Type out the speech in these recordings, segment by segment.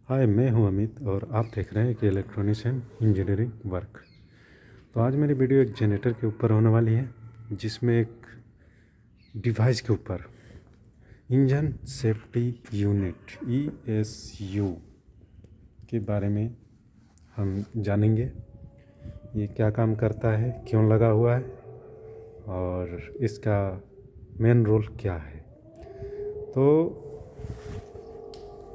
हाय, मैं हूं अमित और आप देख रहे हैं कि इलेक्ट्रॉनिक्स एंड इंजीनियरिंग वर्क। तो आज मेरी वीडियो एक जनरेटर के ऊपर होने वाली है, जिसमें एक डिवाइस के ऊपर इंजन सेफ्टी यूनिट ESU के बारे में हम जानेंगे। ये क्या काम करता है, क्यों लगा हुआ है और इसका मेन रोल क्या है। तो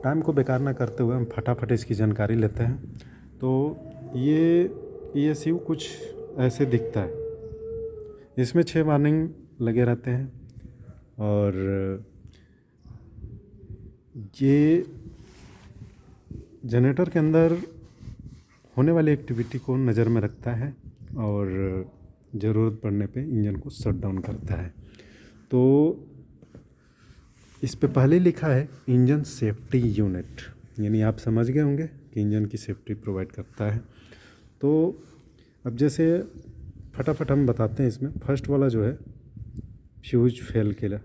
टाइम को बेकार ना करते हुए हम फटाफट इसकी जानकारी लेते हैं। तो ये ESU कुछ ऐसे दिखता है। इसमें 6 वार्निंग लगे रहते हैं और ये जनरेटर के अंदर होने वाली एक्टिविटी को नज़र में रखता है और ज़रूरत पड़ने पे इंजन को शट डाउन करता है। तो इस पे पहले लिखा है इंजन सेफ्टी यूनिट, यानी आप समझ गए होंगे कि इंजन की सेफ्टी प्रोवाइड करता है। तो अब जैसे फटाफट हम बताते हैं। इसमें फर्स्ट वाला जो है फ्यूज फेल के लिए,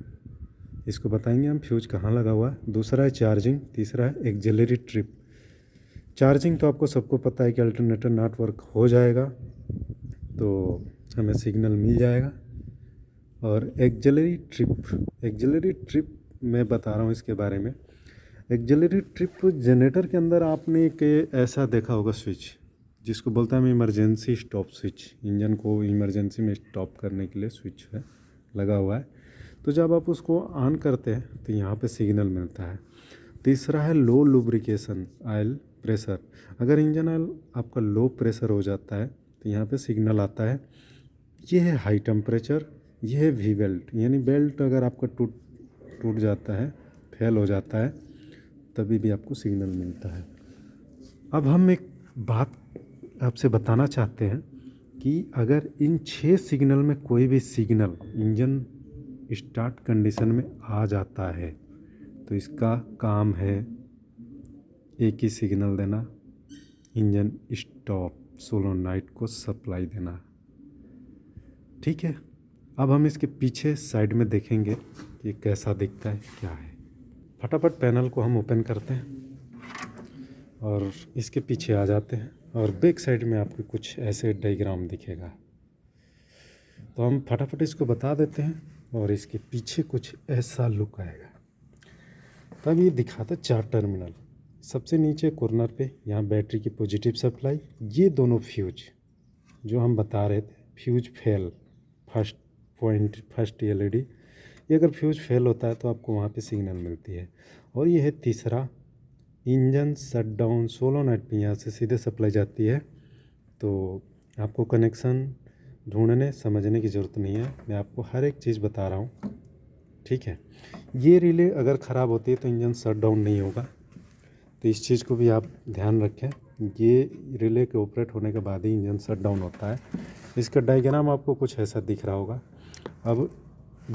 इसको बताएंगे हम फ्यूज कहाँ लगा हुआ है। दूसरा है चार्जिंग, तीसरा है एक्सिलरी ट्रिप। चार्जिंग तो आपको सबको पता है कि अल्टरनेटर नॉट वर्क हो जाएगा तो हमें सिग्नल मिल जाएगा। और एक्सिलरी ट्रिप मैं बता रहा हूँ इसके बारे में। एक्सिलरी ट्रिप जनरेटर के अंदर आपने एक ऐसा देखा होगा स्विच, जिसको बोलता है इमरजेंसी स्टॉप स्विच। इंजन को इमरजेंसी में स्टॉप करने के लिए स्विच है लगा हुआ है। तो जब आप उसको ऑन करते हैं तो यहाँ पे सिग्नल मिलता है। तीसरा है लो लुब्रिकेशन ऑयल प्रेशर। अगर इंजन ऑयल आपका लो प्रेशर हो जाता है तो यहाँ पे सिग्नल आता है। ये है हाई टेम्परेचर, ये है वी बेल्ट, यानी बेल्ट अगर आपका टूट जाता है, फेल हो जाता है, तभी भी आपको सिग्नल मिलता है। अब हम एक बात आपसे बताना चाहते हैं कि अगर इन 6 सिग्नल में कोई भी सिग्नल इंजन स्टार्ट कंडीशन में आ जाता है तो इसका काम है एक ही सिग्नल देना, इंजन स्टॉप सोलोनाइट को सप्लाई देना। ठीक है, अब हम इसके पीछे साइड में देखेंगे कि कैसा दिखता है, क्या है। फटाफट पैनल को हम ओपन करते हैं और इसके पीछे आ जाते हैं और बैक साइड में आपको कुछ ऐसे डायग्राम दिखेगा। तो हम फटाफट इसको बता देते हैं और इसके पीछे कुछ ऐसा लुक आएगा। तब ये दिखाता 4 टर्मिनल। सबसे नीचे कॉर्नर पे यहाँ बैटरी की पॉजिटिव सप्लाई, ये दोनों फ्यूज जो हम बता रहे थे, फ्यूज फेल, फर्स्ट LED, ये अगर फ्यूज फेल होता है तो आपको वहाँ पे सिग्नल मिलती है। और ये है तीसरा इंजन शट डाउन सोलोनाइट पे, यहाँ से सीधे सप्लाई जाती है। तो आपको कनेक्शन ढूंढने समझने की ज़रूरत नहीं है, मैं आपको हर एक चीज़ बता रहा हूँ। ठीक है, ये रिले अगर ख़राब होती है तो इंजन शट डाउन नहीं होगा, तो इस चीज़ को भी आप ध्यान रखें। ये रिले के ऑपरेट होने के बाद ही इंजन शट डाउन होता है। इसका डायग्राम आपको कुछ ऐसा दिख रहा होगा। अब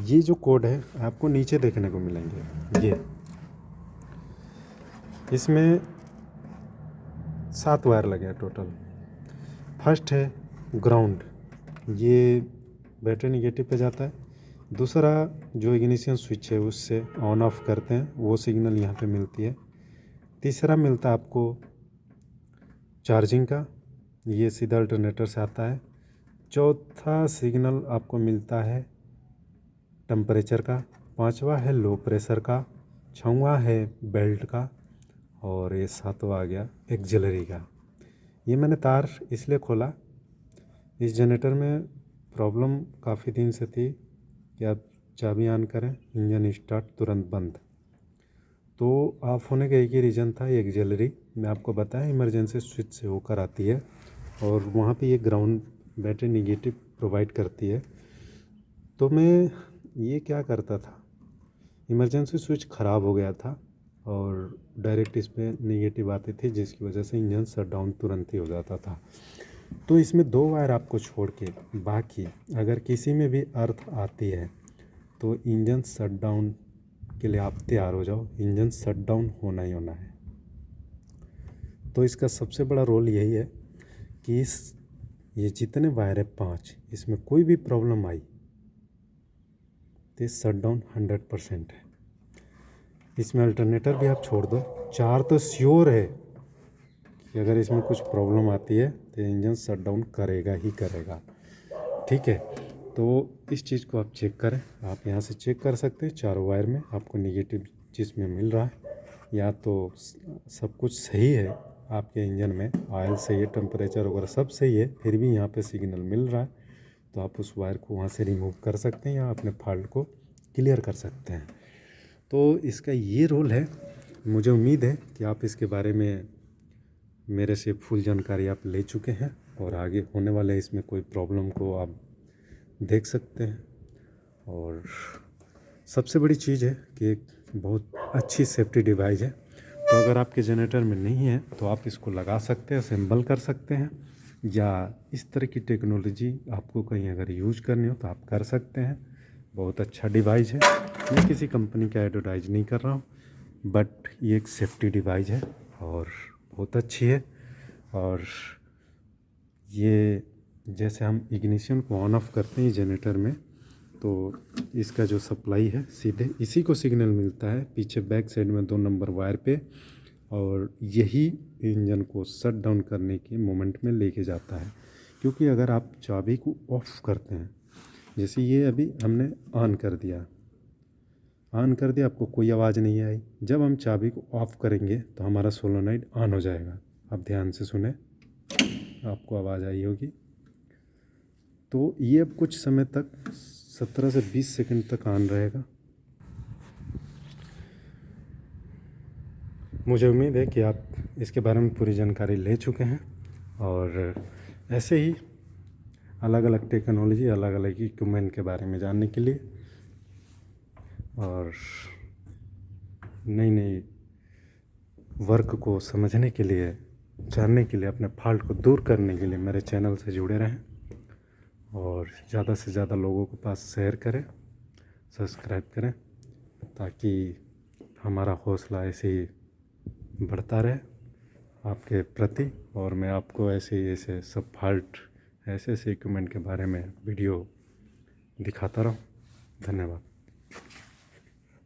ये जो कोड है आपको नीचे देखने को मिलेंगे। ये इसमें 7 वायर लगे हैं टोटल। फर्स्ट है ग्राउंड, ये बैटरी निगेटिव पे जाता है। दूसरा जो इग्निशन स्विच है उससे ऑन ऑफ करते हैं, वो सिग्नल यहाँ पे मिलती है। तीसरा मिलता है आपको चार्जिंग का, ये सीधा अल्टरनेटर से आता है। चौथा सिग्नल आपको मिलता है टेम्परेचर का। पांचवा है लो प्रेशर का। छठवां है बेल्ट का। और ये 7वां आ गया एक्सिलरी का। ये मैंने तार इसलिए खोला, इस जनरेटर में प्रॉब्लम काफ़ी दिन से थी कि आप चाबी ऑन करें इंजन स्टार्ट तुरंत बंद। तो ऑफ होने का एक ही रीज़न था, ये एक्सिलरी मैं आपको बताया इमरजेंसी स्विच से होकर आती है और वहाँ पे ये ग्राउंड बैटरी निगेटिव प्रोवाइड करती है। तो मैं ये क्या करता था, इमरजेंसी स्विच ख़राब हो गया था और डायरेक्ट इस पर निगेटिव आती थी, जिसकी वजह से इंजन शट डाउन तुरंत ही हो जाता था। तो इसमें 2 वायर आपको छोड़ के बाकी अगर किसी में भी अर्थ आती है तो इंजन शट डाउन के लिए आप तैयार हो जाओ, इंजन शट डाउन होना ही होना है। तो इसका सबसे बड़ा रोल यही है कि ये जितने वायर है 5, इसमें कोई भी प्रॉब्लम आई तो शट डाउन 100% है। इसमें अल्टरनेटर भी आप छोड़ दो, 4 तो श्योर है कि अगर इसमें कुछ प्रॉब्लम आती है तो इंजन शट डाउन करेगा ही करेगा। ठीक है, तो इस चीज़ को आप चेक करें। आप यहाँ से चेक कर सकते हैं, चारों वायर में आपको निगेटिव चीज़ में मिल रहा है, या तो सब कुछ सही है आपके इंजन में, ऑयल सही है, टेम्परेचर वगैरह सब सही है, फिर भी यहाँ पे सिग्नल मिल रहा है, तो आप उस वायर को वहाँ से रिमूव कर सकते हैं या अपने फॉल्ट को क्लियर कर सकते हैं। तो इसका ये रोल है। मुझे उम्मीद है कि आप इसके बारे में मेरे से फुल जानकारी आप ले चुके हैं, और आगे होने वाले इसमें कोई प्रॉब्लम को आप देख सकते हैं। और सबसे बड़ी चीज़ है कि एक बहुत अच्छी सेफ्टी डिवाइस है। तो अगर आपके जनरेटर में नहीं है तो आप इसको लगा सकते हैं, असेंबल कर सकते हैं, या इस तरह की टेक्नोलॉजी आपको कहीं अगर यूज करनी हो तो आप कर सकते हैं। बहुत अच्छा डिवाइस है। मैं किसी कंपनी का एडवर्टाइज नहीं कर रहा हूँ, बट ये एक सेफ्टी डिवाइस है और बहुत अच्छी है। और ये जैसे हम इग्निशन को ऑन ऑफ करते हैं जनरेटर में, तो इसका जो सप्लाई है सीधे इसी को सिग्नल मिलता है पीछे बैक साइड में 2 नंबर वायर पे, और यही इंजन को शट डाउन करने के मोमेंट में लेके जाता है। क्योंकि अगर आप चाबी को ऑफ करते हैं, जैसे ये अभी हमने ऑन कर दिया, आपको कोई आवाज़ नहीं आई। जब हम चाबी को ऑफ करेंगे तो हमारा सोलोनाइड ऑन हो जाएगा। आप ध्यान से सुने, आपको आवाज़ आई होगी। तो ये अब कुछ समय तक 17 से 20 सेकंड तक ऑन रहेगा। मुझे उम्मीद है कि आप इसके बारे में पूरी जानकारी ले चुके हैं, और ऐसे ही अलग अलग टेक्नोलॉजी, अलग अलग इक्विपमेंट के बारे में जानने के लिए और नई नई वर्क को समझने के लिए, जानने के लिए, अपने फॉल्ट को दूर करने के लिए मेरे चैनल से जुड़े रहें, और ज़्यादा से ज़्यादा लोगों के पास शेयर करें, सब्सक्राइब करें, ताकि हमारा हौसला ऐसे ही बढ़ता रहे आपके प्रति, और मैं आपको ऐसे सब फॉल्ट, ऐसे इक्विपमेंट के बारे में वीडियो दिखाता रहूं। धन्यवाद।